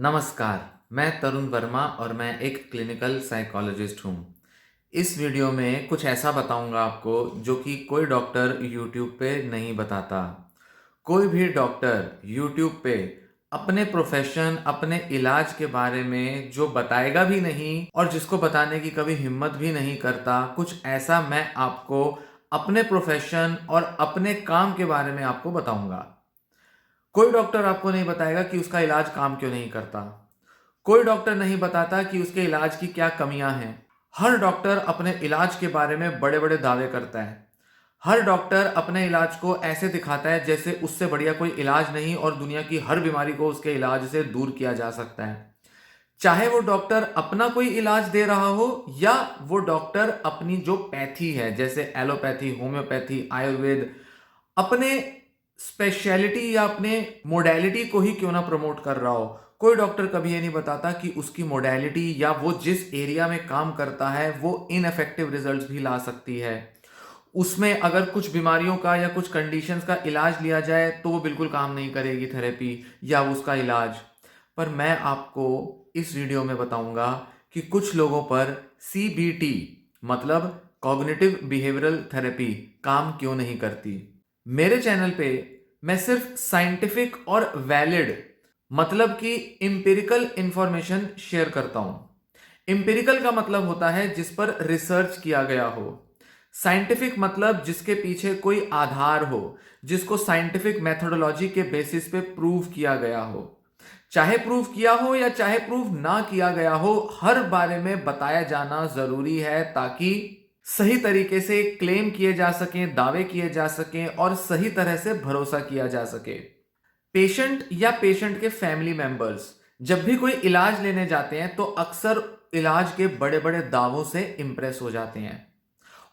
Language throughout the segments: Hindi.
नमस्कार, मैं तरुण वर्मा और मैं एक क्लिनिकल साइकोलॉजिस्ट हूँ। इस वीडियो में कुछ ऐसा बताऊँगा आपको जो कि कोई डॉक्टर यूट्यूब पे नहीं बताता। कोई भी डॉक्टर यूट्यूब पे अपने प्रोफ़ेशन, अपने इलाज के बारे में जो बताएगा भी नहीं और जिसको बताने की कभी हिम्मत भी नहीं करता, कुछ ऐसा मैं आपको अपने प्रोफ़ेशन और अपने काम के बारे में आपको बताऊँगा। कोई डॉक्टर आपको नहीं बताएगा कि उसका इलाज काम क्यों नहीं करता। कोई डॉक्टर नहीं बताता कि उसके इलाज की क्या कमियां हैं। हर डॉक्टर अपने इलाज के बारे में बड़े-बड़े दावे करता है। हर डॉक्टर अपने इलाज को ऐसे दिखाता है जैसे उससे बढ़िया कोई इलाज नहीं और दुनिया की हर बीमारी को उसके इलाज से दूर किया जा सकता है। चाहे वो डॉक्टर अपना कोई इलाज दे रहा हो या वो डॉक्टर अपनी जो पैथी है जैसे एलोपैथी, होम्योपैथी, आयुर्वेद अपने स्पेशलिटी या अपने मोडेलिटी को ही क्यों ना प्रमोट कर रहा हो। कोई डॉक्टर कभी ये नहीं बताता कि उसकी मोडेलिटी या वो जिस एरिया में काम करता है वो इनफेक्टिव रिजल्ट्स भी ला सकती है। उसमें अगर कुछ बीमारियों का या कुछ कंडीशंस का इलाज लिया जाए तो वो बिल्कुल काम नहीं करेगी थेरेपी या उसका इलाज। पर मैं आपको इस वीडियो में बताऊंगा कि कुछ लोगों पर सीबीटी मतलब कॉग्निटिव बिहेवियरल थेरेपी काम क्यों नहीं करती। मेरे चैनल पे मैं सिर्फ साइंटिफिक और वैलिड मतलब कि इंपिरिकल इंफॉर्मेशन शेयर करता हूं। इंपिरिकल का मतलब होता है जिस पर रिसर्च किया गया हो। साइंटिफिक मतलब जिसके पीछे कोई आधार हो, जिसको साइंटिफिक मेथोडोलॉजी के बेसिस पे प्रूव किया गया हो। चाहे प्रूव किया हो या चाहे प्रूव ना किया गया हो, हर बारे में बताया जाना जरूरी है ताकि सही तरीके से क्लेम किए जा सकें, दावे किए जा सकें और सही तरह से भरोसा किया जा सके। पेशेंट या पेशेंट के फैमिली मेंबर्स जब भी कोई इलाज लेने जाते हैं तो अक्सर इलाज के बड़े बड़े दावों से इंप्रेस हो जाते हैं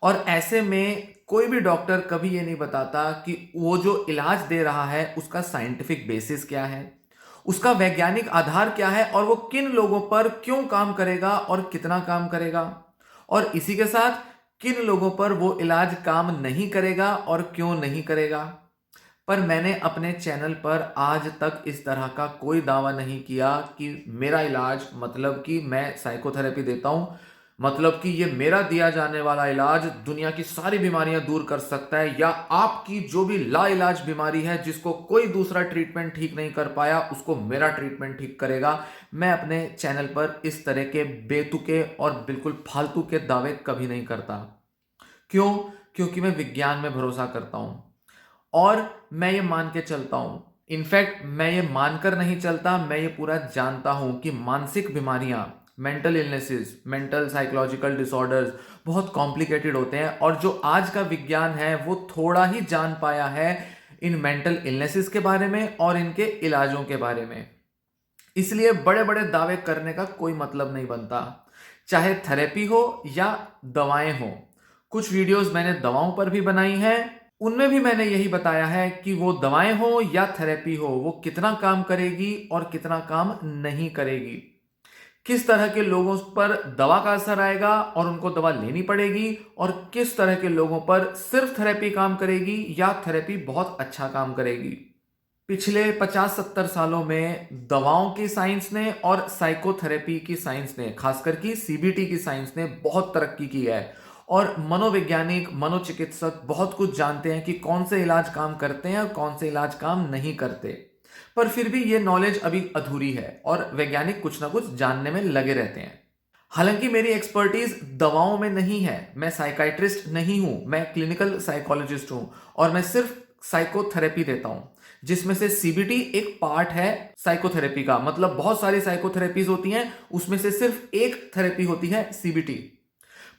और ऐसे में कोई भी डॉक्टर कभी ये नहीं बताता कि वो जो इलाज दे रहा है उसका साइंटिफिक बेसिस क्या है, उसका वैज्ञानिक आधार क्या है और वो किन लोगों पर क्यों काम करेगा और कितना काम करेगा और इसी के साथ किन लोगों पर वो इलाज काम नहीं करेगा और क्यों नहीं करेगा। पर मैंने अपने चैनल पर आज तक इस तरह का कोई दावा नहीं किया कि मेरा इलाज मतलब कि मैं साइकोथेरेपी देता हूं, मतलब कि ये मेरा दिया जाने वाला इलाज दुनिया की सारी बीमारियां दूर कर सकता है या आपकी जो भी लाइलाज बीमारी है जिसको कोई दूसरा ट्रीटमेंट ठीक नहीं कर पाया उसको मेरा ट्रीटमेंट ठीक करेगा। मैं अपने चैनल पर इस तरह के बेतुके और बिल्कुल फालतू के दावे कभी नहीं करता। क्यों? क्योंकि मैं विज्ञान में भरोसा करता हूं और मैं ये मान के चलता हूं। इनफैक्ट मैं ये मानकर नहीं चलता, मैं ये पूरा जानता हूं कि मानसिक बीमारियां, mental illnesses, mental psychological disorders बहुत कॉम्प्लिकेटेड होते हैं और जो आज का विज्ञान है वो थोड़ा ही जान पाया है इन मेंटल इलनेसेस के बारे में और इनके इलाजों के बारे में। इसलिए बड़े बड़े दावे करने का कोई मतलब नहीं बनता, चाहे थेरेपी हो या दवाएं हो। कुछ वीडियोस मैंने दवाओं पर भी बनाई हैं, उनमें भी मैंने यही बताया है कि वो दवाएं हो या थेरेपी हो वो कितना काम करेगी और कितना काम नहीं करेगी, किस तरह के लोगों पर दवा का असर आएगा और उनको दवा लेनी पड़ेगी और किस तरह के लोगों पर सिर्फ थेरेपी काम करेगी या थेरेपी बहुत अच्छा काम करेगी। पिछले 50-70 सालों में दवाओं की साइंस ने और साइकोथेरेपी की साइंस ने, खासकर की सीबीटी की साइंस ने बहुत तरक्की की है और मनोवैज्ञानिक, मनोचिकित्सक बहुत कुछ जानते हैं कि कौन से इलाज काम करते हैं और कौन से इलाज काम नहीं करते। पर फिर भी ये नॉलेज अभी अधूरी है और वैज्ञानिक कुछ ना कुछ जानने में लगे रहते हैं। हालांकि मेरी एक्सपर्टीज दवाओं में नहीं है, मैं साइकाइट्रिस्ट नहीं हूं, मैं क्लिनिकल साइकोलॉजिस्ट हूं और मैं सिर्फ साइकोथेरेपी देता हूं जिसमें से सीबीटी एक पार्ट है साइकोथेरेपी का। मतलब बहुत सारी साइकोथेरेपीज होती हैं, उसमें से सिर्फ एक थेरेपी होती है सीबीटी।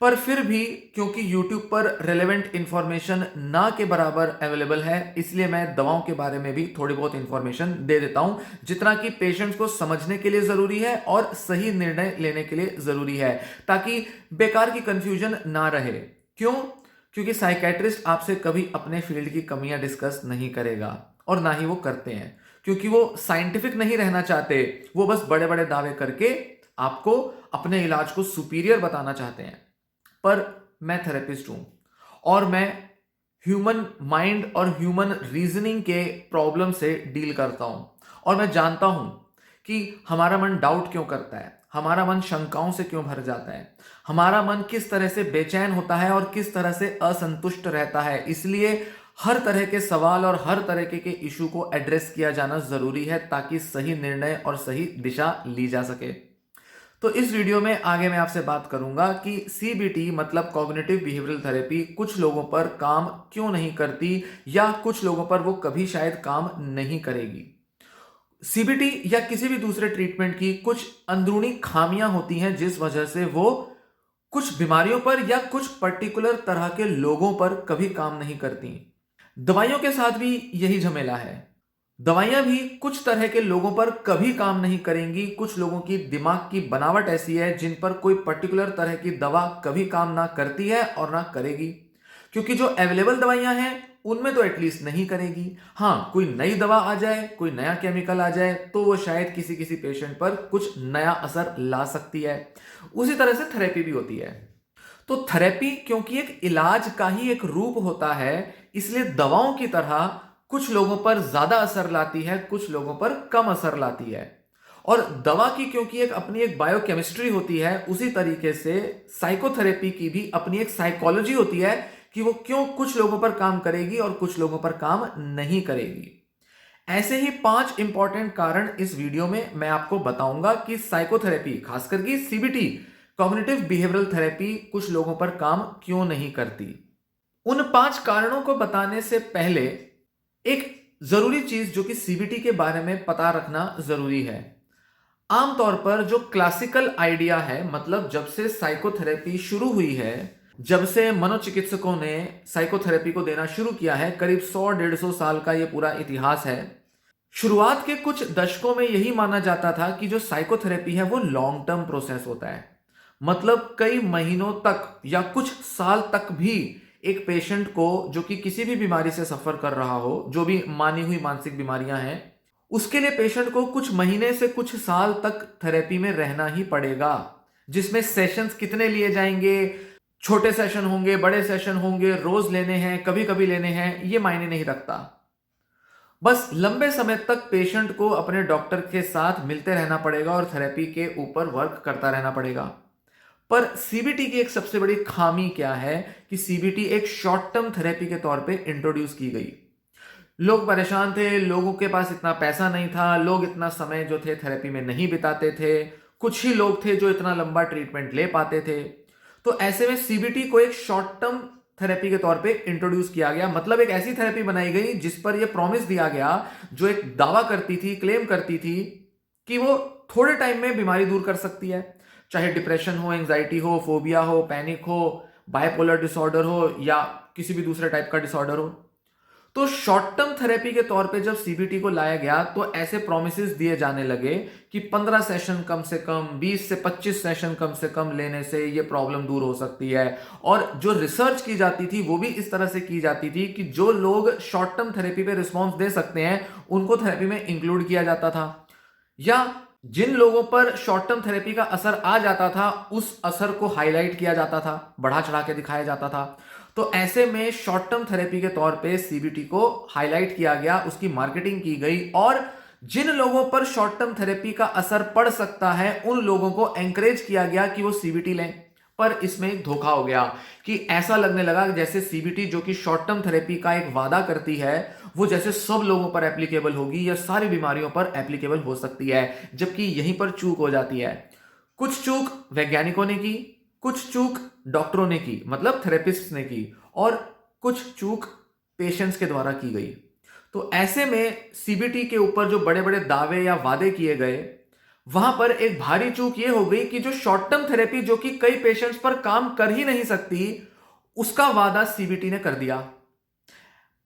पर फिर भी क्योंकि YouTube पर रेलेवेंट इंफॉर्मेशन ना के बराबर अवेलेबल है, इसलिए मैं दवाओं के बारे में भी थोड़ी बहुत इंफॉर्मेशन दे देता हूं जितना कि पेशेंट्स को समझने के लिए जरूरी है और सही निर्णय लेने के लिए जरूरी है, ताकि बेकार की कंफ्यूजन ना रहे। क्यों? क्योंकि साइकेट्रिस्ट आपसे कभी अपने फील्ड की कमियां डिस्कस नहीं करेगा और ना ही वो करते हैं, क्योंकि वो साइंटिफिक नहीं रहना चाहते। वो बस बड़े बड़े दावे करके आपको अपने इलाज को सुपीरियर बताना चाहते हैं। पर मैं थेरेपिस्ट हूं और मैं ह्यूमन माइंड और ह्यूमन रीजनिंग के प्रॉब्लम से डील करता हूं और मैं जानता हूं कि हमारा मन डाउट क्यों करता है, हमारा मन शंकाओं से क्यों भर जाता है, हमारा मन किस तरह से बेचैन होता है और किस तरह से असंतुष्ट रहता है। इसलिए हर तरह के सवाल और हर तरह के इशू को एड्रेस किया जाना जरूरी है ताकि सही निर्णय और सही दिशा ली जा सके। तो इस वीडियो में आगे मैं आपसे बात करूंगा कि सीबीटी मतलब कॉग्निटिव बिहेवियरल थेरेपी कुछ लोगों पर काम क्यों नहीं करती या कुछ लोगों पर वो कभी शायद काम नहीं करेगी। सीबीटी या किसी भी दूसरे ट्रीटमेंट की कुछ अंदरूनी खामियां होती हैं जिस वजह से वो कुछ बीमारियों पर या कुछ पर्टिकुलर तरह के लोगों पर कभी काम नहीं करती। दवाइयों के साथ भी यही झमेला है। दवाइयां भी कुछ तरह के लोगों पर कभी काम नहीं करेंगी। कुछ लोगों की दिमाग की बनावट ऐसी है जिन पर कोई पर्टिकुलर तरह की दवा कभी काम ना करती है और ना करेगी, क्योंकि जो अवेलेबल दवाइयां हैं उनमें तो एटलीस्ट नहीं करेगी। हाँ, कोई नई दवा आ जाए, कोई नया केमिकल आ जाए तो वो शायद किसी किसी पेशेंट पर कुछ नया असर ला सकती है। उसी तरह से थेरेपी भी होती है। तो थेरेपी क्योंकि एक इलाज का ही एक रूप होता है, इसलिए दवाओं की तरह कुछ लोगों पर ज्यादा असर लाती है, कुछ लोगों पर कम असर लाती है। और दवा की क्योंकि एक अपनी एक बायोकेमिस्ट्री होती है, उसी तरीके से साइकोथेरेपी की भी अपनी एक साइकोलॉजी होती है कि वो क्यों कुछ लोगों पर काम करेगी और कुछ लोगों पर काम नहीं करेगी। ऐसे ही 5 इंपॉर्टेंट कारण इस वीडियो में मैं आपको बताऊंगा कि साइकोथेरेपी, खासकर की सीबीटी कॉग्निटिव बिहेवियरल थेरेपी कुछ लोगों पर काम क्यों नहीं करती। उन 5 कारणों को बताने से पहले एक जरूरी चीज जो कि सीबीटी के बारे में पता रखना जरूरी है। आमतौर पर जो क्लासिकल आइडिया है, मतलब जब से साइकोथेरेपी शुरू हुई है, जब से मनोचिकित्सकों ने साइकोथेरेपी को देना शुरू किया है, करीब 100-150 साल का यह पूरा इतिहास है। शुरुआत के कुछ दशकों में यही माना जाता था कि जो साइकोथेरेपी है वो लॉन्ग टर्म प्रोसेस होता है, मतलब कई महीनों तक या कुछ साल तक भी एक पेशेंट को जो कि किसी भी बीमारी से सफर कर रहा हो, जो भी मानी हुई मानसिक बीमारियां हैं, उसके लिए पेशेंट को कुछ महीने से कुछ साल तक थेरेपी में रहना ही पड़ेगा, जिसमें सेशंस कितने लिए जाएंगे, छोटे सेशन होंगे, बड़े सेशन होंगे, रोज लेने हैं, कभी कभी लेने हैं, ये मायने नहीं रखता। बस लंबे समय तक पेशेंट को अपने डॉक्टर के साथ मिलते रहना पड़ेगा और थेरेपी के ऊपर वर्क करता रहना पड़ेगा। पर सीबीटी की एक सबसे बड़ी खामी क्या है कि सीबीटी एक शॉर्ट टर्म थेरेपी के तौर पे इंट्रोड्यूस की गई। लोग परेशान थे, लोगों के पास इतना पैसा नहीं था, लोग इतना समय जो थे थेरेपी में नहीं बिताते थे, कुछ ही लोग थे जो इतना लंबा ट्रीटमेंट ले पाते थे। तो ऐसे में सीबीटी को एक शॉर्ट टर्म थेरेपी के तौर पे इंट्रोड्यूस किया गया, मतलब एक ऐसी थेरेपी बनाई गई जिस पर यह प्रॉमिस दिया गया, जो एक दावा करती थी, क्लेम करती थी कि वो थोड़े टाइम में बीमारी दूर कर सकती है, चाहे डिप्रेशन हो, एंजाइटी हो, फोबिया हो, पैनिक हो, बाइपोलर डिसऑर्डर हो या किसी भी दूसरे टाइप का डिसऑर्डर हो। तो शॉर्ट टर्म थेरेपी के तौर पे जब सीबीटी को लाया गया तो ऐसे प्रोमिसेस दिए जाने लगे कि 15 सेशन कम से कम, 20 से 25 सेशन कम से कम लेने से ये प्रॉब्लम दूर हो सकती है। और जो रिसर्च की जाती थी वो भी इस तरह से की जाती थी कि जो लोग शॉर्ट टर्म थेरेपी पे रिस्पॉन्स दे सकते हैं उनको थेरेपी में इंक्लूड किया जाता था, या जिन लोगों पर शॉर्ट टर्म थेरेपी का असर आ जाता था उस असर को हाईलाइट किया जाता था, बढ़ा चढ़ा के दिखाया जाता था। तो ऐसे में शॉर्ट टर्म थेरेपी के तौर पे सीबीटी को हाईलाइट किया गया, उसकी मार्केटिंग की गई और जिन लोगों पर शॉर्ट टर्म थेरेपी का असर पड़ सकता है उन लोगों को एंकरेज किया गया कि वो सीबीटी लें। पर इसमें एक धोखा हो गया कि ऐसा लगने लगा जैसे सीबीटी जो कि शॉर्ट टर्म थेरेपी का एक वादा करती है वो जैसे सब लोगों पर एप्लीकेबल होगी या सारी बीमारियों पर एप्लीकेबल हो सकती है, जबकि यहीं पर चूक हो जाती है। कुछ चूक वैज्ञानिकों ने की, कुछ चूक डॉक्टरों ने की, मतलब थेरेपिस्ट ने की, और कुछ चूक पेशेंट्स के द्वारा की गई। तो ऐसे में सीबीटी के ऊपर जो बड़े बड़े दावे या वादे किए गए, वहां पर एक भारी चूक यह हो गई कि जो शॉर्ट टर्म थेरेपी जो कि कई पेशेंट्स पर काम कर ही नहीं सकती, उसका वादा सीबीटी ने कर दिया।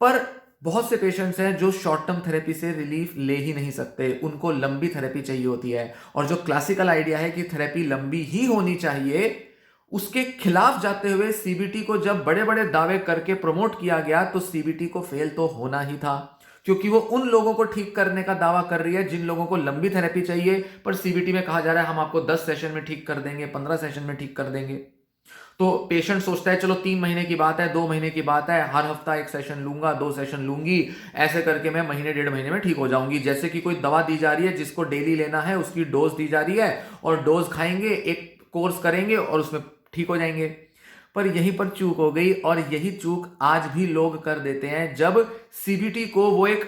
पर बहुत से पेशेंट्स हैं जो शॉर्ट टर्म थेरेपी से रिलीफ ले ही नहीं सकते, उनको लंबी थेरेपी चाहिए होती है। और जो क्लासिकल आइडिया है कि थेरेपी लंबी ही होनी चाहिए, उसके खिलाफ जाते हुए सीबीटी को जब बड़े बड़े दावे करके प्रमोट किया गया तो सीबीटी को फेल तो होना ही था, क्योंकि वो उन लोगों को ठीक करने का दावा कर रही है जिन लोगों को लंबी थेरेपी चाहिए। पर सीबीटी में कहा जा रहा है हम आपको 10 सेशन में ठीक कर देंगे, 15 सेशन में ठीक कर देंगे। तो पेशेंट सोचता है चलो 3 महीने की बात है, 2 महीने की बात है, हर हफ्ता 1 सेशन लूंगा, 2 सेशन लूंगी, ऐसे करके मैं महीने 1.5 महीने में ठीक हो जाऊंगी। जैसे कि कोई दवा दी जा रही है जिसको डेली लेना है, उसकी डोज दी जा रही है और डोज खाएंगे, एक कोर्स करेंगे और उसमें ठीक हो जाएंगे। पर यहीं पर चूक हो गई, और यही चूक आज भी लोग कर देते हैं जब सीबीटी को वो एक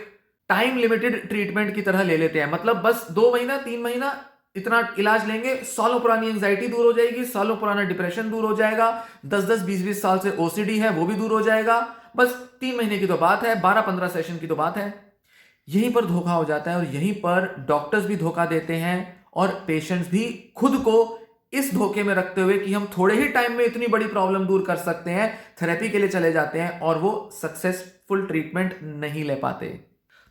टाइम लिमिटेड ट्रीटमेंट की तरह ले लेते हैं। मतलब बस 2 महीना 3 महीना इतना इलाज लेंगे, सालों पुरानी एंजाइटी दूर हो जाएगी, सालों पुराना डिप्रेशन दूर हो जाएगा, 10-10 20-20 साल से ओसीडी है वो भी दूर हो जाएगा, बस 3 महीने की तो बात है, 12-15 सेशन की तो बात है। यहीं पर धोखा हो जाता है, और यहीं पर डॉक्टर्स भी धोखा देते हैं और पेशेंट्स भी खुद को इस धोखे में रखते हुए कि हम थोड़े ही टाइम में इतनी बड़ी प्रॉब्लम दूर कर सकते हैं, थेरेपी के लिए चले जाते हैं और वो सक्सेसफुल ट्रीटमेंट नहीं ले पाते।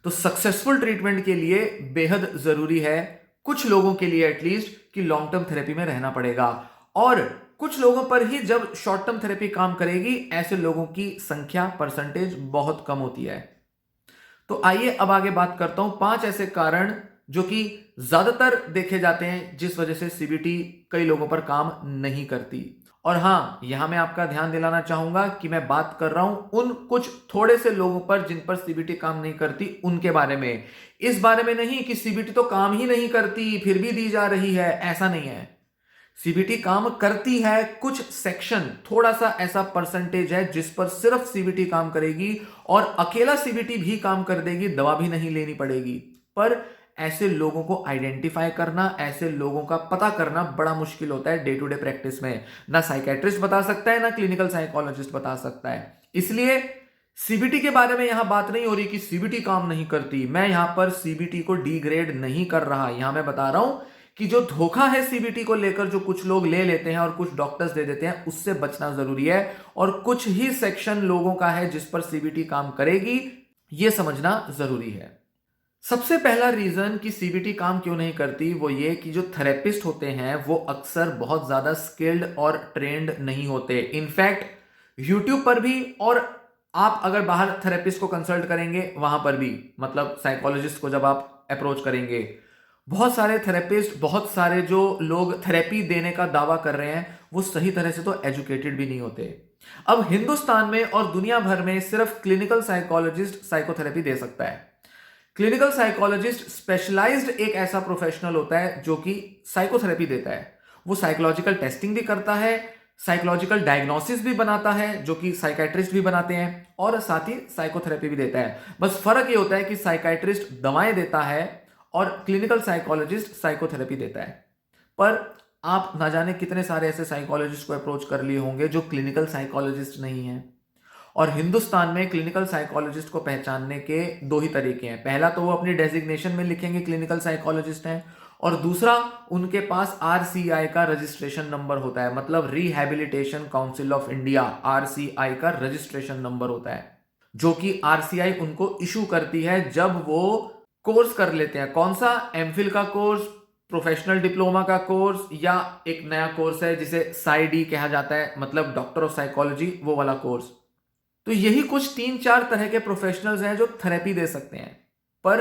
तो सक्सेसफुल ट्रीटमेंट के लिए बेहद जरूरी है, कुछ लोगों के लिए एटलीस्ट, कि लॉन्ग टर्म थेरेपी में रहना पड़ेगा। और कुछ लोगों पर ही जब शॉर्ट टर्म थेरेपी काम करेगी, ऐसे लोगों की संख्या परसेंटेज बहुत कम होती है। तो आइए अब आगे बात करता हूं 5 ऐसे कारण जो कि ज्यादातर देखे जाते हैं जिस वजह से सीबीटी कई लोगों पर काम नहीं करती। और हां, यहां मैं आपका ध्यान दिलाना चाहूंगा कि मैं बात कर रहा हूं उन कुछ थोड़े से लोगों पर जिन पर सीबीटी काम नहीं करती, उनके बारे में। इस बारे में नहीं कि सीबीटी तो काम ही नहीं करती फिर भी दी जा रही है, ऐसा नहीं है। सीबीटी काम करती है, कुछ सेक्शन, थोड़ा सा ऐसा परसेंटेज है जिस पर सिर्फ सीबीटी काम करेगी, और अकेला सीबीटी भी काम कर देगी, दवा भी नहीं लेनी पड़ेगी। पर ऐसे लोगों को आइडेंटिफाई करना, ऐसे लोगों का पता करना बड़ा मुश्किल होता है डे टू डे प्रैक्टिस में। ना साइकेट्रिस्ट बता सकता है, ना क्लिनिकल साइकोलॉजिस्ट बता सकता है। इसलिए सीबीटी के बारे में यहां बात नहीं हो रही कि सीबीटी काम नहीं करती। मैं यहां पर सीबीटी को डिग्रेड नहीं कर रहा, यहां मैं बता रहा हूं कि जो धोखा है सीबीटी को लेकर, जो कुछ लोग ले लेते हैं और कुछ डॉक्टर्स दे देते हैं, उससे बचना जरूरी है। और कुछ ही सेक्शन लोगों का है जिस पर सीबीटी काम करेगी, यह समझना जरूरी है। सबसे पहला रीजन कि सीबीटी काम क्यों नहीं करती वो ये कि जो थेरेपिस्ट होते हैं वो अक्सर बहुत ज्यादा स्किल्ड और ट्रेंड नहीं होते। इनफैक्ट यूट्यूब पर भी, और आप अगर बाहर थेरेपिस्ट को कंसल्ट करेंगे वहां पर भी, मतलब साइकोलॉजिस्ट को जब आप अप्रोच करेंगे, बहुत सारे थेरेपिस्ट, बहुत सारे जो लोग थेरेपी देने का दावा कर रहे हैं, वो सही तरह से तो एजुकेटेड भी नहीं होते। अब हिंदुस्तान में और दुनिया भर में सिर्फ क्लिनिकल साइकोलॉजिस्ट साइकोथेरेपी दे सकता है। क्लिनिकल साइकोलॉजिस्ट स्पेशलाइज्ड एक ऐसा प्रोफेशनल होता है जो कि साइकोथेरेपी देता है। वो साइकोलॉजिकल टेस्टिंग भी करता है, साइकोलॉजिकल डायग्नोसिस भी बनाता है जो कि साइकाइट्रिस्ट भी बनाते हैं, और साथ ही साइकोथेरेपी भी देता है। बस फर्क ये होता है कि साइकाइट्रिस्ट दवाएं देता है और क्लिनिकल साइकोलॉजिस्ट साइकोथेरेपी देता है। पर आप ना जाने कितने सारे ऐसे साइकोलॉजिस्ट को अप्रोच कर लिए होंगे जो क्लिनिकल साइकोलॉजिस्ट नहीं है। और हिंदुस्तान में क्लिनिकल साइकोलॉजिस्ट को पहचानने के दो ही तरीके हैं। पहला तो वो अपनी डेजिग्नेशन में लिखेंगे क्लिनिकल साइकोलॉजिस्ट हैं, और दूसरा उनके पास आरसीआई का रजिस्ट्रेशन नंबर होता है, मतलब rehabilitation council of India, RCI का रजिस्ट्रेशन नंबर होता है, जो कि आरसीआई उनको इशू करती है जब वो कोर्स कर लेते हैं। कौन सा? एमफिल का कोर्स, प्रोफेशनल डिप्लोमा का कोर्स, या एक नया कोर्स है जिसे साइडी कहा जाता है, मतलब डॉक्टर ऑफ साइकोलॉजी, वो वाला कोर्स। तो यही कुछ 3-4 तरह के प्रोफेशनल्स हैं जो थेरेपी दे सकते हैं। पर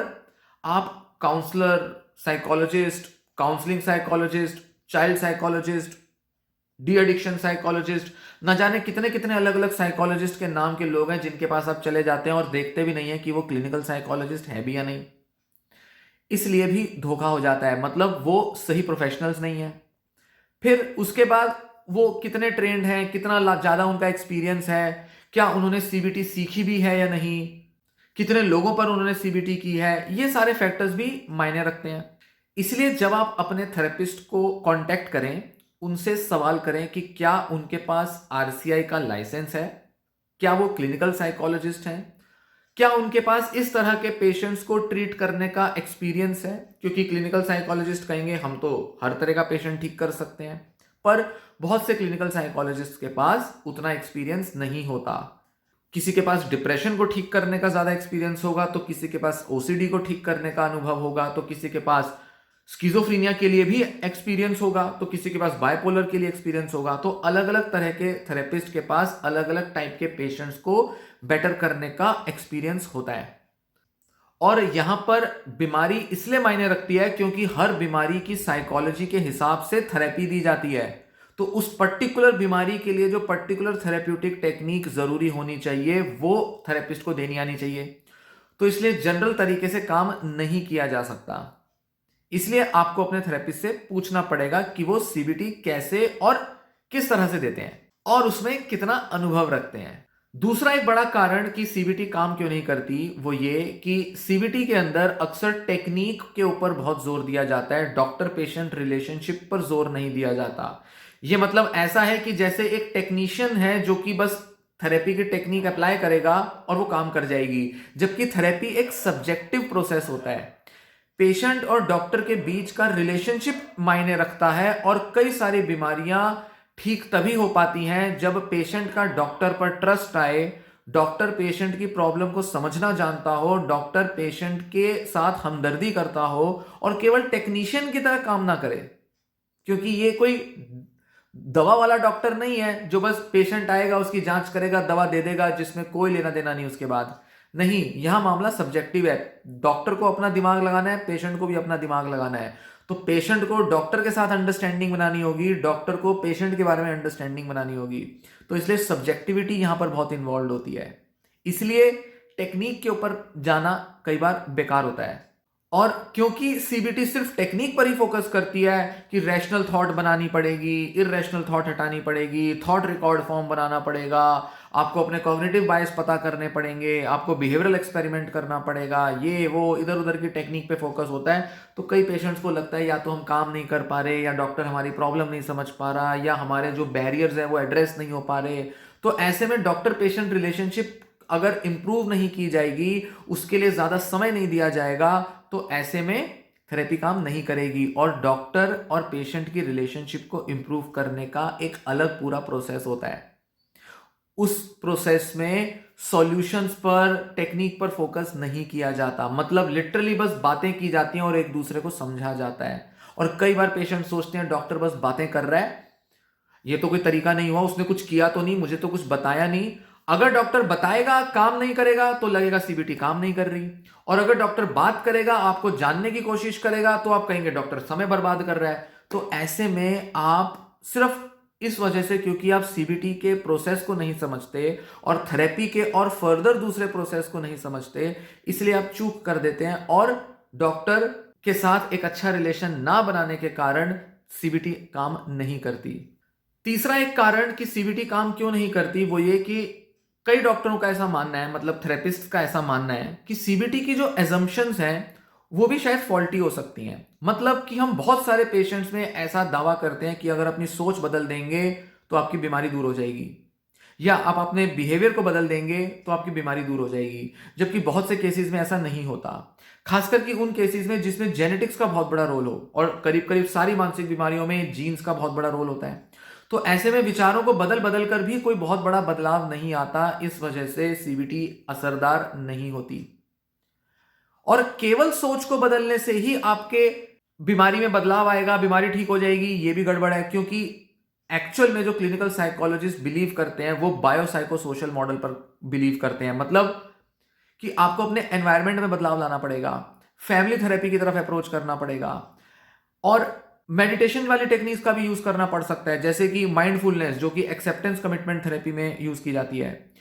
आप counsellor, psychologist, counselling psychologist, child psychologist, de addiction psychologist, ना जाने कितने कितने अलग अलग साइकोलॉजिस्ट के नाम के लोग हैं जिनके पास आप चले जाते हैं और देखते भी नहीं है कि वो क्लिनिकल साइकोलॉजिस्ट है भी या नहीं। इसलिए भी धोखा हो जाता है, मतलब वो सही प्रोफेशनल्स नहीं है। फिर उसके बाद वो कितने ट्रेंड हैं, कितना ज्यादा उनका एक्सपीरियंस है, क्या उन्होंने सीबीटी सीखी भी है या नहीं, कितने लोगों पर उन्होंने सीबीटी की है, ये सारे फैक्टर्स भी मायने रखते हैं। इसलिए जब आप अपने थेरेपिस्ट को कांटेक्ट करें, उनसे सवाल करें कि क्या उनके पास आरसीआई का लाइसेंस है, क्या वो क्लिनिकल साइकोलॉजिस्ट हैं, क्या उनके पास इस तरह के पेशेंट्स को ट्रीट करने का एक्सपीरियंस है। क्योंकि क्लिनिकल साइकोलॉजिस्ट कहेंगे हम तो हर तरह का पेशेंट ठीक कर सकते हैं, पर बहुत से क्लिनिकल साइकोलॉजिस्ट के पास उतना एक्सपीरियंस नहीं होता। किसी के पास डिप्रेशन को ठीक करने का ज्यादा एक्सपीरियंस होगा, तो किसी के पास ओसीडी को ठीक करने का अनुभव होगा, तो किसी के पास स्किज़ोफ्रेनिया के लिए भी एक्सपीरियंस होगा, तो किसी के पास बाइपोलर के लिए एक्सपीरियंस होगा। तो अलग अलग तरह के थेरेपिस्ट के पास अलग अलग टाइप के पेशेंट्स को बेटर करने का एक्सपीरियंस होता है। और यहां पर बीमारी इसलिए मायने रखती है क्योंकि हर बीमारी की साइकोलॉजी के हिसाब से थेरेपी दी जाती है। तो उस पर्टिकुलर बीमारी के लिए जो पर्टिकुलर थेरेप्यूटिक टेक्निक जरूरी होनी चाहिए वो थेरेपिस्ट को देनी आनी चाहिए। तो इसलिए जनरल तरीके से काम नहीं किया जा सकता। इसलिए आपको अपने थेरेपिस्ट से पूछना पड़ेगा कि वो सीबीटी कैसे और किस तरह से देते हैं और उसमें कितना अनुभव रखते हैं। दूसरा एक बड़ा कारण कि सीबीटी काम क्यों नहीं करती वो ये कि सीबीटी के अंदर अक्सर टेक्निक के ऊपर बहुत जोर दिया जाता है, डॉक्टर पेशेंट रिलेशनशिप पर जोर नहीं दिया जाता। ये मतलब ऐसा है कि जैसे एक टेक्नीशियन है जो कि बस थेरेपी की टेक्निक अप्लाई करेगा और वो काम कर जाएगी, जबकि थेरेपी एक सब्जेक्टिव प्रोसेस होता है। पेशेंट और डॉक्टर के बीच का रिलेशनशिप मायने रखता है और कई सारी बीमारियां ठीक तभी हो पाती हैं जब पेशेंट का डॉक्टर पर ट्रस्ट आए, डॉक्टर पेशेंट की प्रॉब्लम को समझना जानता हो, डॉक्टर पेशेंट के साथ हमदर्दी करता हो और केवल टेक्नीशियन की तरह काम ना करे। क्योंकि ये कोई दवा वाला डॉक्टर नहीं है जो बस पेशेंट आएगा उसकी जांच करेगा दवा दे देगा जिसमें कोई लेना देना नहीं उसके बाद। नहीं, यहां मामला सब्जेक्टिव है। डॉक्टर को अपना दिमाग लगाना है, पेशेंट को भी अपना दिमाग लगाना है। तो पेशेंट को डॉक्टर के साथ अंडरस्टैंडिंग बनानी होगी, डॉक्टर को पेशेंट के बारे में अंडरस्टैंडिंग बनानी होगी। तो इसलिए सब्जेक्टिविटी यहां पर बहुत इन्वॉल्व होती है। इसलिए टेक्निक के ऊपर जाना कई बार बेकार होता है। और क्योंकि सीबीटी सिर्फ टेक्निक पर ही फोकस करती है कि रैशनल थॉट बनानी पड़ेगी, इररेशनल थॉट हटानी पड़ेगी, थॉट रिकॉर्ड फॉर्म बनाना पड़ेगा, आपको अपने कॉग्निटिव बायस पता करने पड़ेंगे, आपको बिहेवियरल एक्सपेरिमेंट करना पड़ेगा, ये वो इधर उधर की टेक्निक पे फोकस होता है, तो कई पेशेंट्स को लगता है या तो हम काम नहीं कर पा रहे, या डॉक्टर हमारी प्रॉब्लम नहीं समझ पा रहा, या हमारे जो बैरियर्स है वो एड्रेस नहीं हो पा रहे। तो ऐसे में डॉक्टर पेशेंट रिलेशनशिप अगर इंप्रूव नहीं की जाएगी, उसके लिए ज्यादा समय नहीं दिया जाएगा, तो ऐसे में थेरेपी काम नहीं करेगी और डॉक्टर और पेशेंट की रिलेशनशिप को इंप्रूव करने का एक अलग पूरा प्रोसेस होता है। उस प्रोसेस में सॉल्यूशंस पर, टेक्निक पर फोकस नहीं किया जाता, मतलब लिटरली बस बातें की जाती हैं और एक दूसरे को समझा जाता है। और कई बार पेशेंट सोचते हैं डॉक्टर बस बातें कर रहा है, ये तो कोई तरीका नहीं हुआ, उसने कुछ किया तो नहीं, मुझे तो कुछ बताया नहीं। अगर डॉक्टर बताएगा काम नहीं करेगा तो लगेगा सीबीटी काम नहीं कर रही, और अगर डॉक्टर बात करेगा, आपको जानने की कोशिश करेगा, तो आप कहेंगे डॉक्टर समय बर्बाद कर रहा है। तो ऐसे में आप सिर्फ इस वजह से, क्योंकि आप सीबीटी के प्रोसेस को नहीं समझते और थेरेपी के और फर्दर दूसरे प्रोसेस को नहीं समझते, इसलिए आप चूक कर देते हैं और डॉक्टर के साथ एक अच्छा रिलेशन ना बनाने के कारण सीबीटी काम नहीं करती। तीसरा एक कारण कि सीबीटी काम क्यों नहीं करती वो ये कि कई डॉक्टरों का ऐसा मानना है, मतलब थेरेपिस्ट का ऐसा मानना है कि सीबीटी की जो एजम्पशंस हैं वो भी शायद फॉल्टी हो सकती हैं। मतलब कि हम बहुत सारे पेशेंट्स में ऐसा दावा करते हैं कि अगर अपनी सोच बदल देंगे तो आपकी बीमारी दूर हो जाएगी, या आप अपने बिहेवियर को बदल देंगे तो आपकी बीमारी दूर हो जाएगी, जबकि बहुत से केसेस में ऐसा नहीं होता। खासकर कि उन केसेस में जिसमें जेनेटिक्स का बहुत बड़ा रोल हो, और करीब करीब सारी मानसिक बीमारियों में जीन्स का बहुत बड़ा रोल होता है। तो ऐसे में विचारों को बदल बदल कर भी कोई बहुत बड़ा बदलाव नहीं आता, इस वजह से सीबीटी असरदार नहीं होती। और केवल सोच को बदलने से ही आपके बीमारी में बदलाव आएगा, बीमारी ठीक हो जाएगी, ये भी गड़बड़ है। क्योंकि एक्चुअल में जो क्लिनिकल साइकोलॉजिस्ट बिलीव करते हैं वो बायोसाइकोसोशल मॉडल पर बिलीव करते हैं। मतलब कि आपको अपने एनवायरनमेंट में बदलाव लाना पड़ेगा, फैमिली थेरेपी की तरफ अप्रोच करना पड़ेगा, और मेडिटेशन वाली टेक्निक्स का भी यूज करना पड़ सकता है, जैसे कि माइंडफुलनेस जो कि एक्सेप्टेंस कमिटमेंट थेरेपी में यूज की जाती है,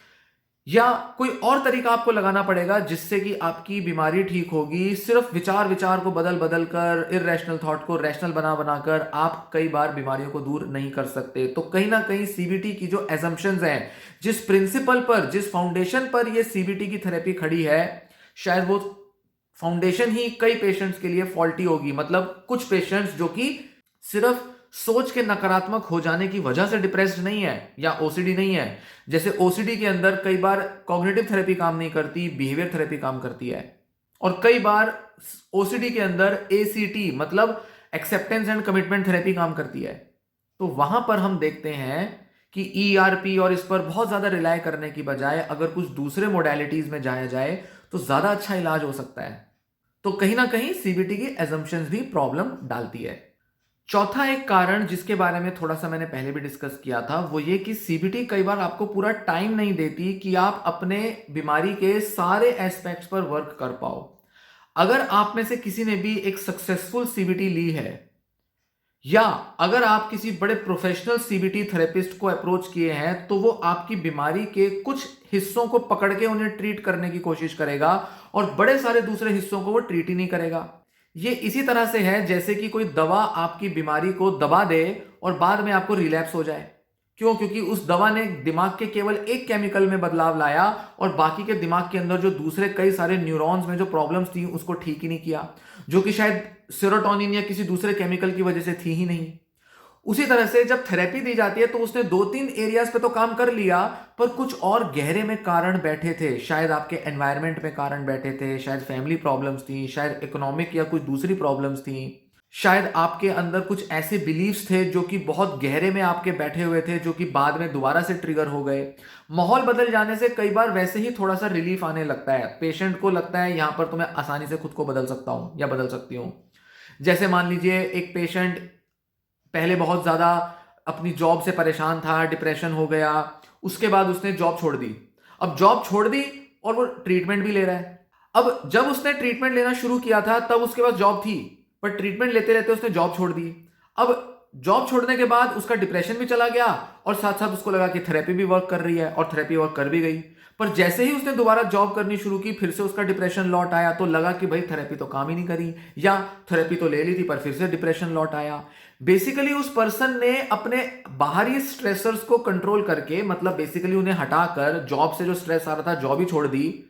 या कोई और तरीका आपको लगाना पड़ेगा जिससे कि आपकी बीमारी ठीक होगी। सिर्फ विचार विचार को बदल बदल कर, इररेशनल थॉट को रैशनल बना बनाकर आप कई बार बीमारियों को दूर नहीं कर सकते। तो कहीं ना कहीं सीबीटी की जो एजम्पशंस हैं, जिस प्रिंसिपल पर, जिस फाउंडेशन पर ये सीबीटी की थेरेपी खड़ी है, शायद वो फाउंडेशन ही कई पेशेंट्स के लिए फॉल्टी होगी। मतलब कुछ पेशेंट्स जो कि सिर्फ सोच के नकारात्मक हो जाने की वजह से डिप्रेस्ड नहीं है या ओसीडी नहीं है। जैसे ओसीडी के अंदर कई बार कॉग्निटिव थेरेपी काम नहीं करती, बिहेवियर थेरेपी काम करती है, और कई बार ओसीडी के अंदर एसीटी मतलब एक्सेप्टेंस एंड कमिटमेंट थेरेपी काम करती है। तो वहां पर हम देखते हैं कि ईआरपी और इस पर बहुत ज्यादा रिलाय करने की बजाय अगर कुछ दूसरे मोडेलिटीज में जाया जाए तो ज्यादा अच्छा इलाज हो सकता है। तो कहीं ना कहीं सीबीटी की एजम्पशंस भी प्रॉब्लम डालती है। चौथा एक कारण जिसके बारे में थोड़ा सा मैंने पहले भी डिस्कस किया था वो ये कि सीबीटी कई बार आपको पूरा टाइम नहीं देती कि आप अपने बीमारी के सारे एस्पेक्ट्स पर वर्क कर पाओ। अगर आप में से किसी ने भी एक सक्सेसफुल सीबीटी ली है, या अगर आप किसी बड़े प्रोफेशनल सीबीटी थेरेपिस्ट को अप्रोच किए हैं तो वो आपकी बीमारी के कुछ हिस्सों को पकड़ के उन्हें ट्रीट करने की कोशिश करेगा और बड़े सारे दूसरे हिस्सों को वो ट्रीट ही नहीं करेगा। ये इसी तरह से है जैसे कि कोई दवा आपकी बीमारी को दबा दे और बाद में आपको रिलैप्स हो जाए। क्यों? क्योंकि उस दवा ने दिमाग के केवल एक केमिकल में बदलाव लाया और बाकी के दिमाग के अंदर जो दूसरे कई सारे न्यूरॉन्स में जो प्रॉब्लम्स थी उसको ठीक ही नहीं किया, जो कि शायद सेरोटोनिन या किसी दूसरे केमिकल की वजह से थी ही नहीं। उसी तरह से जब थेरेपी दी जाती है तो उसने 2-3 एरियाज पे तो काम कर लिया, पर कुछ और गहरे में कारण बैठे थे। शायद आपके एनवायरनमेंट में कारण बैठे थे, शायद फैमिली प्रॉब्लम्स थी, शायद इकोनॉमिक या कुछ दूसरी प्रॉब्लम्स थी, शायद आपके अंदर कुछ ऐसे बिलीव्स थे जो कि बहुत गहरे में आपके बैठे हुए थे, जो कि बाद में दोबारा से ट्रिगर हो गए। माहौल बदल जाने से कई बार वैसे ही थोड़ा सा रिलीफ आने लगता है। पेशेंट को लगता है यहां पर तो मैं आसानी से खुद को बदल सकता हूं या बदल सकती हूं। जैसे मान लीजिए एक पेशेंट पहले बहुत ज़्यादा अपनी जॉब से परेशान था, डिप्रेशन हो गया, उसके बाद उसने जॉब छोड़ दी। अब जॉब छोड़ दी और वो ट्रीटमेंट भी ले रहा है। अब जब उसने ट्रीटमेंट लेना शुरू किया था तब उसके पास जॉब थी, पर ट्रीटमेंट लेते लेते उसने जॉब छोड़ दी। अब जॉब छोड़ने के बाद उसका डिप्रेशन भी चला गया और साथ साथ उसको लगा कि थेरेपी भी वर्क कर रही है और थेरेपी वर्क कर भी गई। पर जैसे ही उसने दोबारा जॉब करनी शुरू की फिर से उसका डिप्रेशन लौट आया, तो लगा कि भाई थेरेपी तो काम ही नहीं करी, या थेरेपी तो ले ली थी पर फिर से डिप्रेशन लौट आया। बेसिकली उस पर्सन ने अपने बाहरी स्ट्रेसर्स को कंट्रोल करके, मतलब बेसिकली उन्हें हटाकर, जॉब से जो स्ट्रेस आ रहा था जॉब ही छोड़ दी,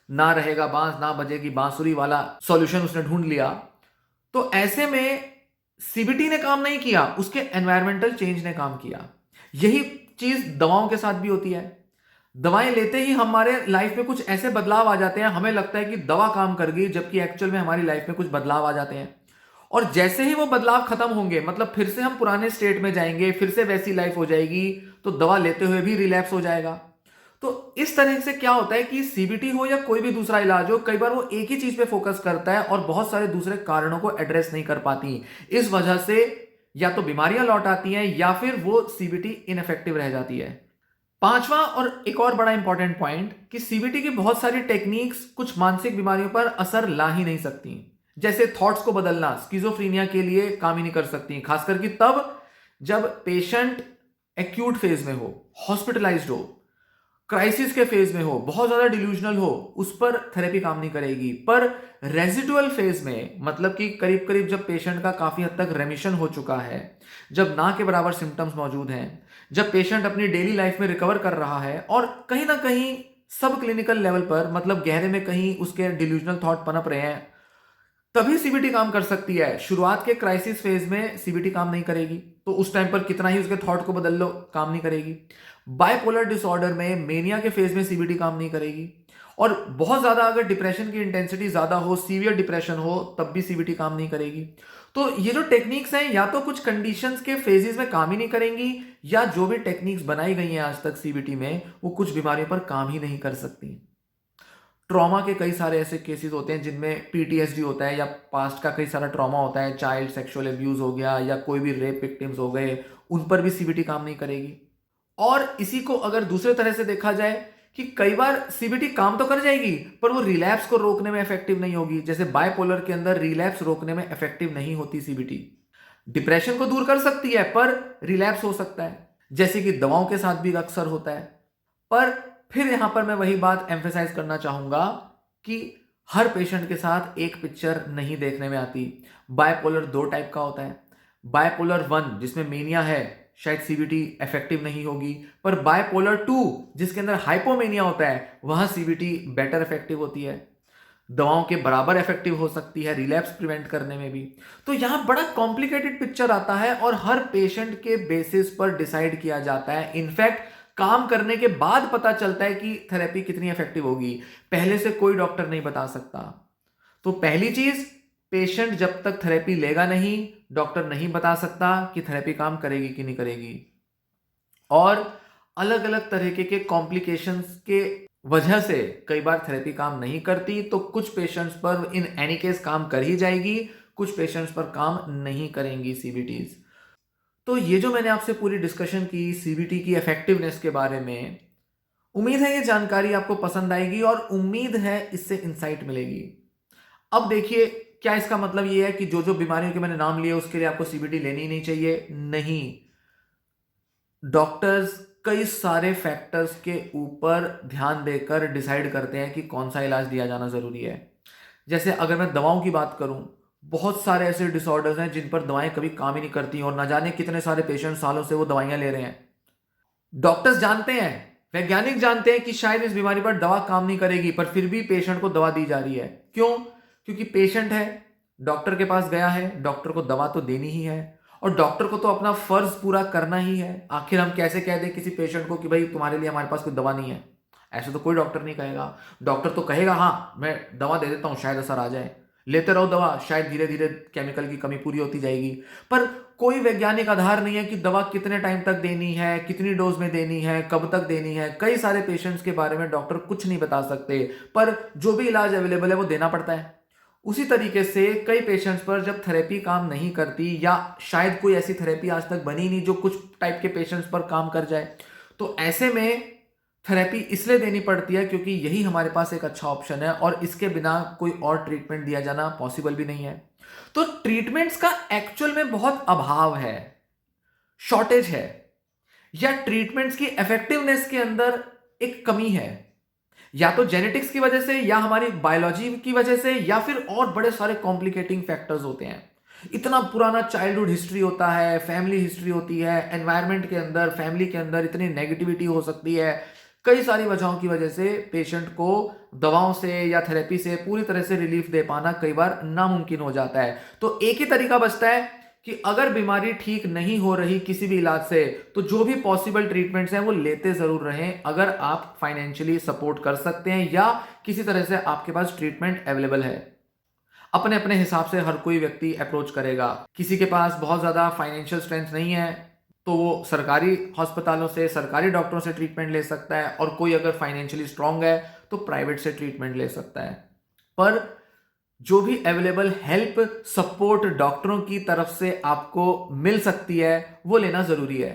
ना रहेगा बांस ना बजेगी बांसुरी वाला सॉल्यूशन उसने ढूंढ लिया। तो ऐसे में सीबीटी ने काम नहीं किया, उसके एनवायरमेंटल चेंज ने काम किया। यही चीज दवाओं के साथ भी होती है। दवाएं लेते ही हमारे लाइफ में कुछ ऐसे बदलाव आ जाते हैं, हमें लगता है कि दवा काम कर गई, जबकि एक्चुअल में हमारी लाइफ में कुछ बदलाव आ जाते हैं। और जैसे ही वो बदलाव खत्म होंगे, मतलब फिर से हम पुराने स्टेट में जाएंगे, फिर से वैसी लाइफ हो जाएगी, तो दवा लेते हुए भी रिलैप्स हो जाएगा। तो इस तरह से क्या होता है कि सीबीटी हो या कोई भी दूसरा इलाज हो, कई बार वो एक ही चीज पे फोकस करता है और बहुत सारे दूसरे कारणों को एड्रेस नहीं कर पाती। इस वजह से या तो बीमारियां लौट आती हैं या फिर वो सीबीटी इनफेक्टिव रह जाती है। पांचवा और एक और बड़ा इंपॉर्टेंट पॉइंट कि सीबीटी की बहुत सारी टेक्निक्स कुछ मानसिक बीमारियों पर असर ला ही नहीं सकती। जैसे थॉट्स को बदलना स्किज़ोफ्रेनिया के लिए काम ही नहीं कर सकती, खासकर कि तब जब पेशेंट एक्यूट फेज में हो, हॉस्पिटलाइज्ड हो, क्राइसिस के फेज में हो, बहुत ज्यादा डिल्यूजनल हो, उस पर थेरेपी काम नहीं करेगी। पर रेजिडुअल फेज में, मतलब कि करीब करीब जब पेशेंट का काफी हद तक रेमिशन हो चुका है, जब ना के बराबर सिम्टम्स मौजूद हैं, जब पेशेंट अपनी डेली लाइफ में रिकवर कर रहा है और कहीं ना कहीं सब क्लिनिकल लेवल पर, मतलब गहरे में कहीं उसके डिल्यूजनल थॉट पनप रहे हैं, तभी सीबीटी काम कर सकती है। शुरुआत के क्राइसिस फेज में सीबीटी काम नहीं करेगी, तो उस टाइम पर कितना ही उसके थॉट को बदल लो काम नहीं करेगी। बाइपोलर डिसऑर्डर में, मेनिया के फेज में सीबीटी काम नहीं करेगी। और बहुत ज्यादा अगर डिप्रेशन की इंटेंसिटी ज्यादा हो, सीवियर डिप्रेशन हो, तब भी सीबीटी काम नहीं करेगी। तो ये जो टेक्निक्स हैं, या तो कुछ कंडीशंस के फेजेस में काम ही नहीं करेंगी, या जो भी टेक्निक्स बनाई गई हैं आज तक सीबीटी में, वो कुछ बीमारियों पर काम ही नहीं कर सकती। ट्रॉमा के कई सारे ऐसे केसेस होते हैं जिनमें पीटीएसडी होता है या पास्ट का कई सारा ट्रॉमा होता है, चाइल्ड सेक्सुअल अब्यूज हो गया या कोई भी रेप विक्टिम्स हो गए, उन पर भी सीबीटी काम नहीं करेगी। और इसी को अगर दूसरे तरह से देखा जाए कि कई बार सीबीटी काम तो कर जाएगी पर वो रिलैप्स को रोकने में इफेक्टिव नहीं होगी। जैसे बायपोलर के अंदर रिलैप्स रोकने में इफेक्टिव नहीं होती सीबीटी। डिप्रेशन को दूर कर सकती है पर रिलैप्स हो सकता है, जैसे कि दवाओं के साथ भी अक्सर होता है। पर फिर यहां पर मैं वही बात एम्फेसाइज करना चाहूंगा कि हर पेशेंट के साथ एक पिक्चर नहीं देखने में आती। बायपोलर दो टाइप का होता है। बायपोलर 1 जिसमें मेनिया है, शायद सीबीटी इफेक्टिव नहीं होगी, पर बायपोलर 2 जिसके अंदर हाइपोमेनिया होता है, वहां सीबीटी बेटर इफेक्टिव होती है, दवाओं के बराबर इफेक्टिव हो सकती है रिलैप्स प्रिवेंट करने में भी। तो यहां बड़ा कॉम्प्लिकेटेड पिक्चर आता है और हर पेशेंट के बेसिस पर डिसाइड किया जाता है। इनफैक्ट काम करने के बाद पता चलता है कि थेरेपी कितनी इफेक्टिव होगी, पहले से कोई डॉक्टर नहीं बता सकता। तो पहली चीज, पेशेंट जब तक थेरेपी लेगा नहीं, डॉक्टर नहीं बता सकता कि थेरेपी काम करेगी कि नहीं करेगी। और अलग अलग तरीके के कॉम्प्लिकेशंस के वजह से कई बार थेरेपी काम नहीं करती, तो कुछ पेशेंट्स पर इन एनी केस काम कर ही जाएगी, कुछ पेशेंट्स पर काम नहीं करेंगी सीबीटीज। तो ये जो मैंने आपसे पूरी डिस्कशन की सीबीटी की इफेक्टिवनेस के बारे में, उम्मीद है ये जानकारी आपको पसंद आएगी और उम्मीद है इससे इंसाइट मिलेगी। अब देखिए क्या इसका मतलब ये है कि जो जो बीमारियों के मैंने नाम लिए उसके लिए आपको सीबीटी लेनी ही नहीं चाहिए? नहीं। डॉक्टर्स कई सारे फैक्टर्स के ऊपर ध्यान देकर डिसाइड करते हैं कि कौन सा इलाज दिया जाना जरूरी है। जैसे अगर मैं दवाओं की बात करूं, बहुत सारे ऐसे डिसऑर्डर्स हैं जिन पर दवाएं कभी काम ही नहीं करती और ना जाने कितने सारे पेशेंट सालों से वो दवाइयां ले रहे हैं। डॉक्टर्स जानते हैं, वैज्ञानिक जानते हैं कि शायद इस बीमारी पर दवा काम नहीं करेगी, पर फिर भी पेशेंट को दवा दी जा रही है। क्यों? क्योंकि पेशेंट है, डॉक्टर के पास गया है, डॉक्टर को दवा तो देनी ही है और डॉक्टर को तो अपना फर्ज पूरा करना ही है। आखिर हम कैसे कह दें किसी पेशेंट को कि भाई तुम्हारे लिए हमारे पास कोई दवा नहीं है? ऐसे तो कोई डॉक्टर नहीं कहेगा। डॉक्टर तो कहेगा हाँ मैं दवा दे देता हूं, शायद असर आ जाए, लेते रहो दवा, शायद धीरे धीरे केमिकल की कमी पूरी होती जाएगी। पर कोई वैज्ञानिक आधार नहीं है कि दवा कितने टाइम तक देनी है, कितनी डोज में देनी है, कब तक देनी है। कई सारे पेशेंट्स के बारे में डॉक्टर कुछ नहीं बता सकते, पर जो भी इलाज अवेलेबल है वो देना पड़ता है। उसी तरीके से कई पेशेंट्स पर जब थेरेपी काम नहीं करती, या शायद कोई ऐसी थेरेपी आज तक बनी नहीं जो कुछ टाइप के पेशेंट्स पर काम कर जाए, तो ऐसे में थेरेपी इसलिए देनी पड़ती है क्योंकि यही हमारे पास एक अच्छा ऑप्शन है और इसके बिना कोई और ट्रीटमेंट दिया जाना पॉसिबल भी नहीं है। तो ट्रीटमेंट्स का एक्चुअल में बहुत अभाव है, शॉर्टेज है, या ट्रीटमेंट्स की इफेक्टिवनेस के अंदर एक कमी है, या तो जेनेटिक्स की वजह से, या हमारी बायोलॉजी की वजह से, या फिर और बड़े सारे कॉम्प्लिकेटिंग फैक्टर्स होते हैं। इतना पुराना चाइल्डहुड हिस्ट्री होता है, फैमिली हिस्ट्री होती है, एनवायरनमेंट के अंदर, फैमिली के अंदर इतनी नेगेटिविटी हो सकती है। कई सारी वजहों की वजह से पेशेंट को दवाओं से या थेरेपी से पूरी तरह से रिलीफ दे पाना कई बार नामुमकिन हो जाता है। तो एक ही तरीका बचता है कि अगर बीमारी ठीक नहीं हो रही किसी भी इलाज से, तो जो भी पॉसिबल ट्रीटमेंट्स हैं वो लेते जरूर रहें। अगर आप फाइनेंशियली सपोर्ट कर सकते हैं या किसी तरह से आपके पास ट्रीटमेंट अवेलेबल है, अपने अपने हिसाब से हर कोई व्यक्ति अप्रोच करेगा। किसी के पास बहुत ज्यादा फाइनेंशियल स्ट्रेंथ नहीं है तो वो सरकारी अस्पतालों से, सरकारी डॉक्टरों से ट्रीटमेंट ले सकता है, और कोई अगर फाइनेंशियली स्ट्रांग है तो प्राइवेट से ट्रीटमेंट ले सकता है। पर जो भी अवेलेबल हेल्प, सपोर्ट डॉक्टरों की तरफ से आपको मिल सकती है वो लेना जरूरी है।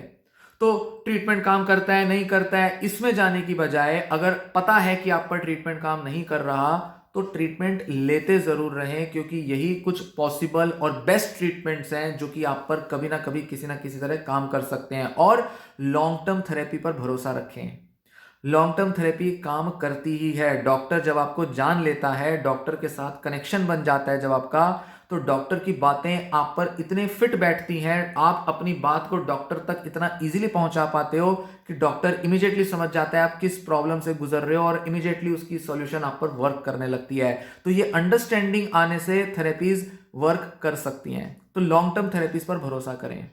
तो ट्रीटमेंट काम करता है नहीं करता है इसमें जाने की बजाय, अगर पता है कि आप पर ट्रीटमेंट काम नहीं कर रहा तो ट्रीटमेंट लेते जरूर रहें, क्योंकि यही कुछ पॉसिबल और बेस्ट ट्रीटमेंट्स हैं जो कि आप पर कभी ना कभी किसी ना किसी तरह काम कर सकते हैं। और लॉन्ग टर्म थेरेपी पर भरोसा रखें, लॉन्ग टर्म थेरेपी काम करती ही है। डॉक्टर जब आपको जान लेता है, डॉक्टर के साथ कनेक्शन बन जाता है जब आपका, तो डॉक्टर की बातें आप पर इतने फिट बैठती हैं, आप अपनी बात को डॉक्टर तक इतना इजीली पहुंचा पाते हो कि डॉक्टर इमीडिएटली समझ जाता है आप किस प्रॉब्लम से गुजर रहे हो और इमीडिएटली उसकी सॉल्यूशन आप पर वर्क करने लगती है। तो ये अंडरस्टैंडिंग आने से थेरेपीज वर्क कर सकती हैं। तो लॉन्ग टर्म थेरेपीज पर भरोसा करें।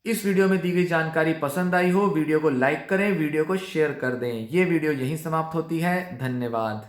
इस वीडियो में दी गई जानकारी पसंद आई हो, वीडियो को लाइक करें, वीडियो को शेयर कर दें। ये वीडियो यहीं समाप्त होती है। धन्यवाद।